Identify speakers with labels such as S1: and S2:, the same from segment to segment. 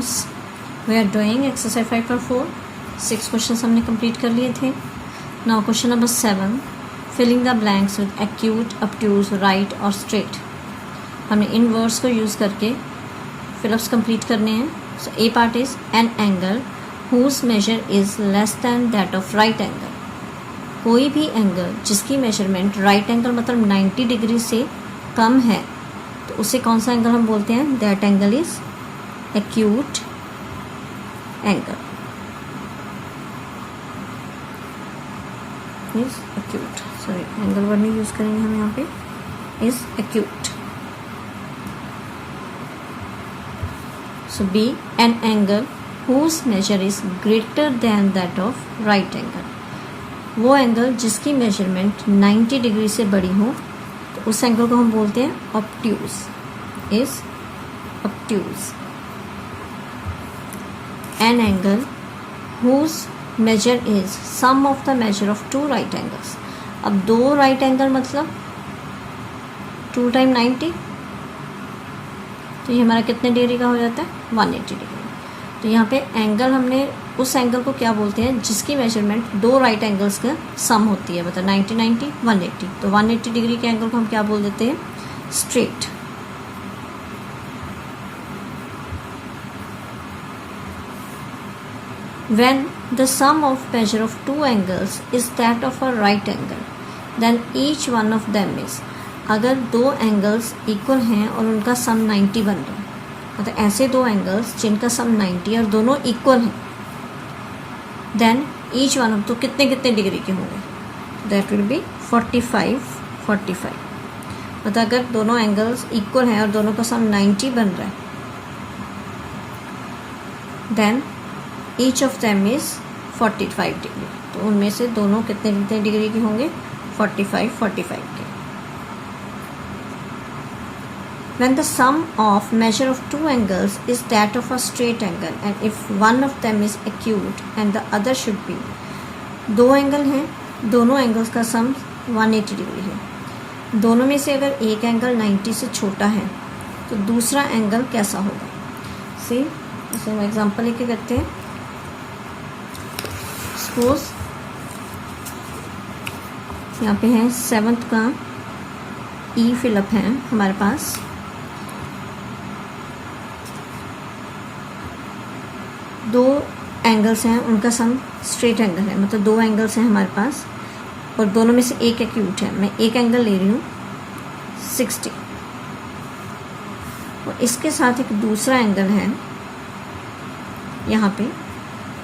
S1: Students, we are doing exercise 5.4. 6 question हमने complete कर लिए थे. Now question number 7, filling the blanks with acute, obtuse, right और straight. हमने इन वर्ड्स को यूज़ करके फिलअप्स कंप्लीट करने हैं. So A part is an angle whose measure is less than that of right angle. कोई भी एंगल जिसकी मेजरमेंट राइट एंगल मतलब 90 डिग्री से कम है तो उसे कौन सा एंगल हम बोलते हैं? That angle is acute angle. Is acute, sorry angle word नहीं यूज करेंगे हम यहाँ पे. Is acute. So B an angle whose measure is greater than that of right angle. वो एंगल जिसकी मेजरमेंट 90 डिग्री से बड़ी हो तो उस एंगल को हम बोलते हैं obtuse. Is obtuse. An angle whose measure is sum of the measure of two right angles. अब दो राइट एंगल मतलब 2 टाइम 90, तो ये हमारा कितने डिग्री का हो जाता है? 180 डिग्री. तो यहाँ पे एंगल हमने उस एंगल को क्या बोलते हैं जिसकी मेजरमेंट दो राइट एंगल्स का सम होती है, मतलब 90 90 180. तो 180 डिग्री के एंगल को हम क्या बोल देते हैं? Straight. When the sum of measure of two angles is that of a right angle, then each one of them is. अगर दो एंगल्स इक्वल हैं और उनका सम 90 बन रहा है, मतलब ऐसे दो एंगल्स जिनका सम 90 और दोनों इक्वल हैं, देन ईच वन ऑफ, तो कितने कितने डिग्री के होंगे? That will B 45 45. मतलब अगर दोनों एंगल्स इक्वल हैं और दोनों का सम 90 बन रहा है, then each of them is 45 degree. तो उनमें से दोनों कितने कितने डिग्री के होंगे? 45 45 के. When the sum of measure of two angles is that of a straight angle and if one of them is acute and the other should be. दो एंगल हैं, दोनों एंगल्स का सम 180 डिग्री है. दोनों में से अगर एक एंगल 90 से छोटा है तो दूसरा एंगल कैसा होगा? सी, जैसे हम एग्जांपल लेके करते हैं. सपोज यहाँ पे है 7th का ई फिलअप है हमारे पास. दो एंगल्स हैं, उनका सम स्ट्रेट एंगल है, मतलब दो एंगल्स हैं हमारे पास और दोनों में से एक एक्यूट है. मैं एक एंगल ले रही हूँ 60 और इसके साथ एक दूसरा एंगल है यहाँ पे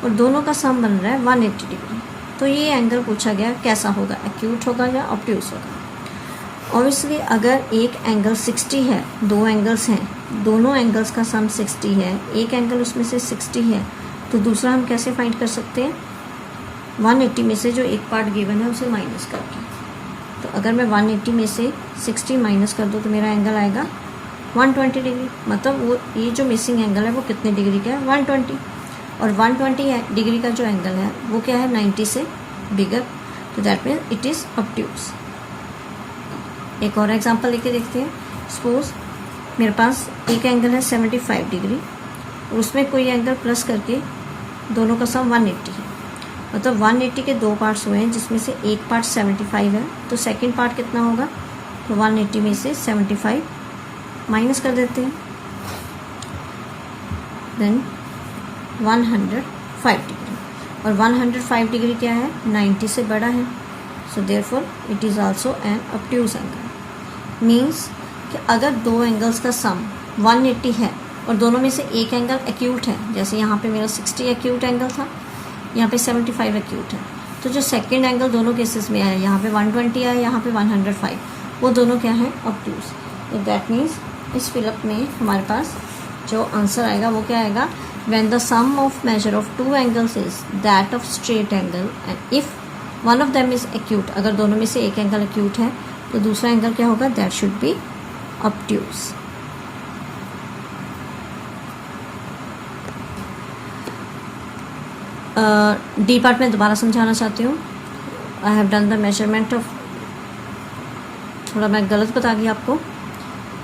S1: और दोनों का सम बन रहा है 180 डिग्री. तो ये एंगल पूछा गया कैसा होगा? एक्यूट होगा या ऑब्ट्यूज होगा? ऑब्वियसली अगर एक एंगल 60 है, दो एंगल्स हैं, दोनों एंगल्स का सम 60 है, एक एंगल उसमें से 60 है, तो दूसरा हम कैसे फाइंड कर सकते हैं? 180 में से जो एक पार्ट गिवन है उसे माइनस करके. तो अगर मैं 180 में से 60 माइनस कर दूँ तो मेरा एंगल आएगा 120 डिग्री. मतलब वो ये जो मिसिंग एंगल है वो कितने डिग्री का है? 120. और 120 डिग्री का जो एंगल है वो क्या है? 90 से बिगर. तो that means it is obtuse. एक और एग्जांपल लेके देखते हैं. सपोज मेरे पास एक एंगल है 75 डिग्री और उसमें कोई एंगल प्लस करके दोनों का सम 180 है. मतलब 180 के दो पार्ट्स हुए हैं जिसमें से एक पार्ट 75 है, तो सेकंड पार्ट कितना होगा? तो 180 में से 75 माइनस कर देते हैं, देन 105 डिग्री. और 105 डिग्री क्या है? 90 से बड़ा है. So therefore it is also an obtuse angle. Means कि अगर दो एंगल्स का सम 180 है और दोनों में से एक एंगल एक्यूट है, जैसे यहाँ पे मेरा 60 एक्यूट एंगल था, यहाँ पे 75 एक्यूट है, तो जो सेकंड एंगल दोनों केसेस में आया, यहाँ पे 120 आया, यहाँ पे 105, वो दोनों क्या है? ऑब्ट्यूज. तो दैट मीन्स इस फिलअप में हमारे पास जो आंसर आएगा वो क्या आएगा? When the sum of measure of two angles is that of straight angle and if one of them is acute, अगर दोनों में से एक एंगल acute है तो दूसरा एंगल क्या होगा? That should be obtuse. D part में दोबारा समझाना चाहती हूँ. I have done the measurement of, थोड़ा मैं गलत बता गई आपको.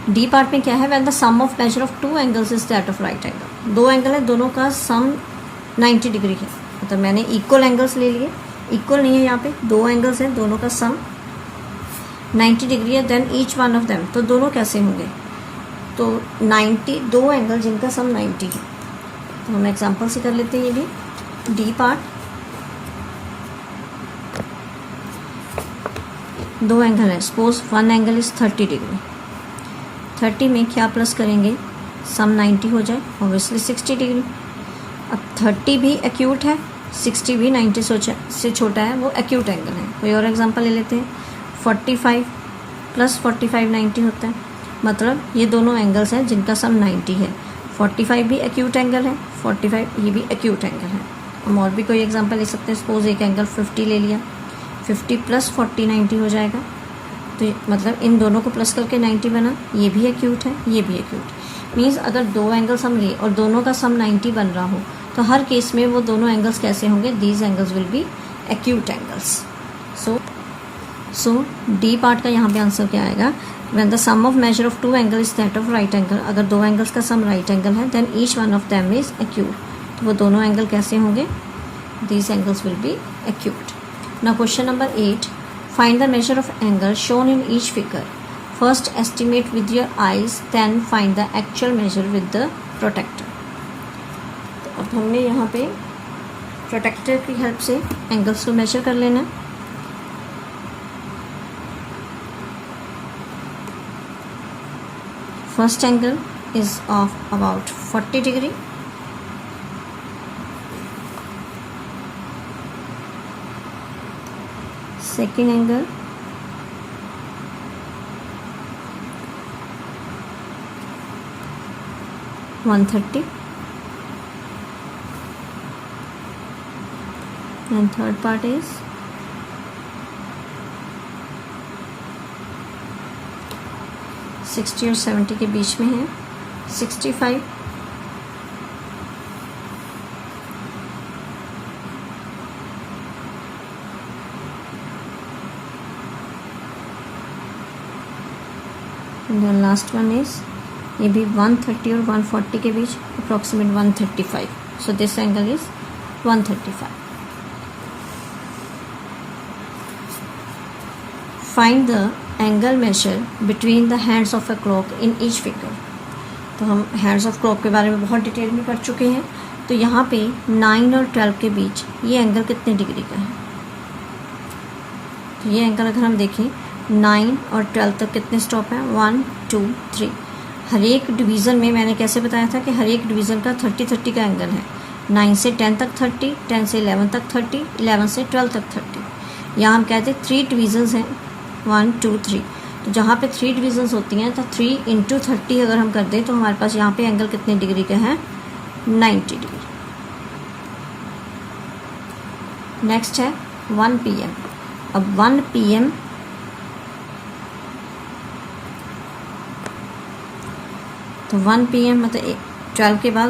S1: डी पार्ट में क्या है? When the sum of measure of two angles is that of right angle. दो एंगल है, दोनों का सम 90 डिग्री है, मतलब मैंने इक्वल एंगल्स ले लिए, इक्वल नहीं है यहाँ पे, दो एंगल्स हैं, दोनों का सम 90 डिग्री है, then each one of them, तो दोनों कैसे होंगे, तो 90, दो एंगल जिनका सम 90 है, तो हम एग्जांपल से कर लेते हैं ये भी। डी पार्ट, दो एंगल है, suppose one angle is 30 degree, 30 में क्या प्लस करेंगे, सम 90 हो जाए, ऑब्वियसली 60 डिग्री। अब 30 भी एक्यूट है, 60 भी 90 से छोटा है, वो एक्यूट एंगल है। कोई और एग्जांपल ले लेते हैं, 45 प्लस 45 90 होता है, मतलब ये दोनों एंगल्स हैं जिनका सम 90 है। 45 भी एक्यूट एंगल है, 45 ये भी एक्यूट एंगल है। हम और भी कोई एग्जांपल ले सकते हैं, सपोज एक एंगल 50 ले लिया, 50 प्लस 40 90 हो जाएगा, तो मतलब इन दोनों को प्लस करके 90 बना, ये भी एक्यूट है, ये भी एक्यूट। मीन्स अगर दो एंगल्स हम ले और दोनों का सम 90 बन रहा हो, तो हर केस में वो दोनों एंगल्स कैसे होंगे, these angles will be acute angles. So D part का यहाँ पे आंसर क्या आएगा, when the sum of measure of two angle is that of right angle, अगर दो एंगल्स का सम राइट एंगल है, then each one of them is acute, तो वो दोनों एंगल कैसे होंगे, these angles will be acute. Now question number 8, find the measure of angle shown in each figure, first estimate with your eyes, then find the actual measure with the protractor. तो अब हमने यहाँ पे protector की help से angles को major कर लेना। First angle is of about 40 degree, second angle 130 and third part is 60 और 70 के बीच में है 65, and the last one is ये भी 130 और 140 के बीच approximate 135, so this angle is 135. Find the angle measure between the hands of a clock in each figure. तो हम hands of clock के बारे में बहुत डिटेल में पढ़ चुके हैं, तो यहाँ पे 9 और 12 के बीच ये एंगल कितने डिग्री का है, तो ये एंगल अगर हम देखें 9 और 12 तक कितने स्टॉप हैं, 1 2 3, हर एक डिवीज़न में मैंने कैसे बताया था कि हर एक डिवीज़न का 30-30 का एंगल है, 9 से 10 तक 30, 10 से 11 तक 30, 11 से 12 तक 30। यहाँ हम कहते हैं 3 डिवीज़न्स हैं, 1 2 3, तो जहाँ पे 3 डिवीज़न्स होती हैं तो 3 × 30 अगर हम कर दें तो हमारे पास यहाँ पे एंगल कितने डिग्री का है, 90 डिग्री। नेक्स्ट है 1 PM। अब 1 PM तो 1 PM मतलब 12 के बाद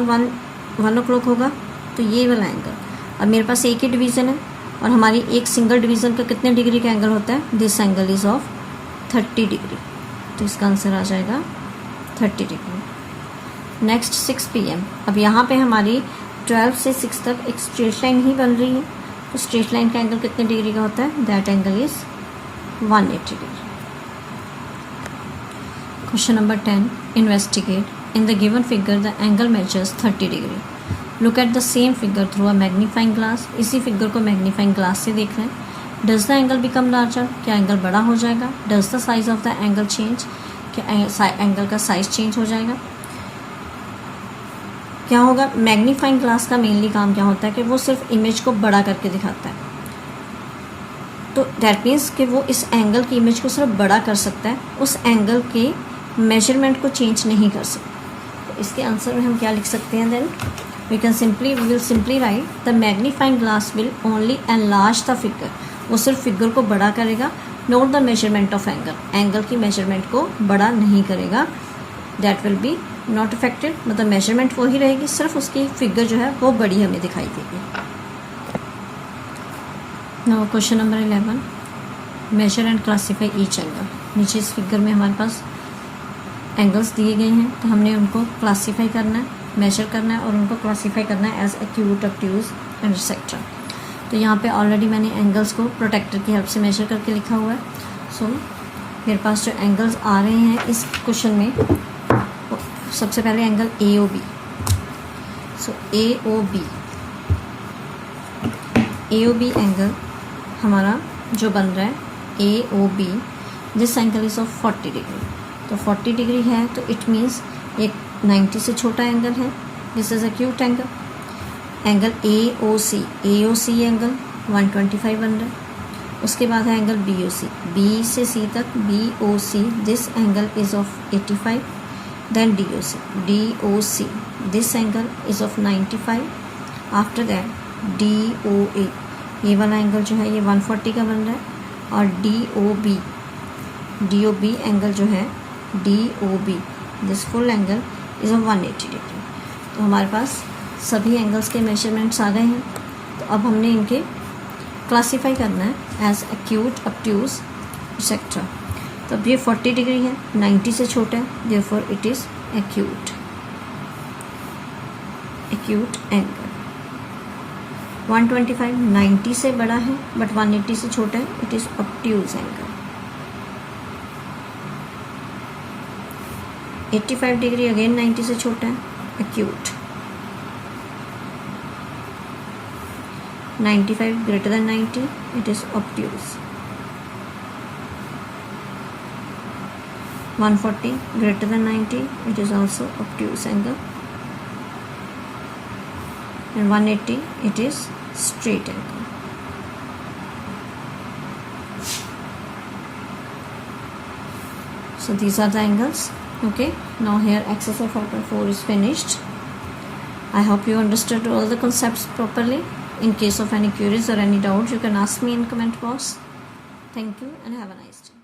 S1: 1 o'clock होगा, तो ये वाला एंगल। अब मेरे पास एक ही डिवीज़न है और हमारी एक सिंगल डिवीज़न का कितने डिग्री का एंगल होता है, this angle is of 30 degree, तो इसका आंसर आ जाएगा 30 डिग्री। Next 6 PM। अब यहाँ पे हमारी 12 से 6 तक एक स्ट्रेट लाइन ही बन रही है, तो स्ट्रेट लाइन का एंगल कितने डिग्री का होता है, that angle is 180 degree. Question number 10. Investigate. In the given figure, the angle measures 30 degree. Look at the same figure through a magnifying glass. इसी फिगर को मैग्नीफाइंग ग्लास से देख रहे हैं। Does the angle become larger? क्या angle बड़ा हो जाएगा? Does the size of the angle change? क्या एंगल का साइज चेंज हो जाएगा? क्या होगा, मैग्नीफाइंग ग्लास का मेनली काम क्या होता है कि वो सिर्फ इमेज को बड़ा करके दिखाता है, तो दैट मीन्स कि वो इस एंगल की इमेज को सिर्फ बड़ा कर सकता है, उस एंगल के मेजरमेंट को चेंज नहीं कर सकता। तो इसके आंसर में हम क्या लिख सकते हैं, then we will simply write the magnifying glass will only enlarge the figure, वो सिर्फ फिगर को बड़ा करेगा, note the measurement of angle, angle की मेजरमेंट को बड़ा नहीं करेगा, that will be not affected, मतलब मेजरमेंट वो ही रहेगी, सिर्फ उसकी फिगर जो है वो बड़ी हमें दिखाई देगी। Now question number 11, measure and classify each angle. नीचे इस फिगर में हमारे पास एंगल्स दिए गए हैं, तो हमने उनको क्लासीफाई करना है। मेजर करना है और उनको क्लासीफाई करना है as acute, obtuse and etcetera. तो यहाँ पे ऑलरेडी मैंने एंगल्स को प्रोटेक्टर की हेल्प से मेजर करके लिखा हुआ है। सो मेरे पास जो एंगल्स आ रहे हैं इस क्वेश्चन में, सबसे पहले एंगल AOB। सो AOB एंगल हमारा जो बन रहा है AOB, this angle is of 40 degree. तो 40 डिग्री है तो इट मीन्स एक 90 से छोटा एंगल है, this is acute angle. Angle AOC angle 125 बन रहा है। उसके बाद है एंगल BOC, B से C तक BOC, this angle is of 85। Then DOC, this angle is of 95। After that DOA, ये वाला एंगल जो है ये 140 का बन रहा है। और DOB एंगल जो है DOB, this full angle is of 180 degree. तो हमारे पास सभी एंगल्स के मेजरमेंट्स आ गए हैं। तो अब हमने इनके क्लासीफाई करना है एज एक्यूट, ऑब्ट्यूज, एक्सेट्रा। तो अब ये 40 डिग्री है, 90 से छोटा है, therefore it is acute angle. 125 90 से बड़ा है बट 180 से छोटा है, it is obtuse angle. 85 degree again 90 से छोटा है, acute. 95 greater than 90, it is obtuse. 140 greater than 90, it is also obtuse angle. And 180, it is straight angle. So these are the angles. Okay, now here exercise 4.4 is finished. I hope you understood all the concepts properly. In case of any queries or any doubts, you can ask me in comment box. Thank you and have a nice day.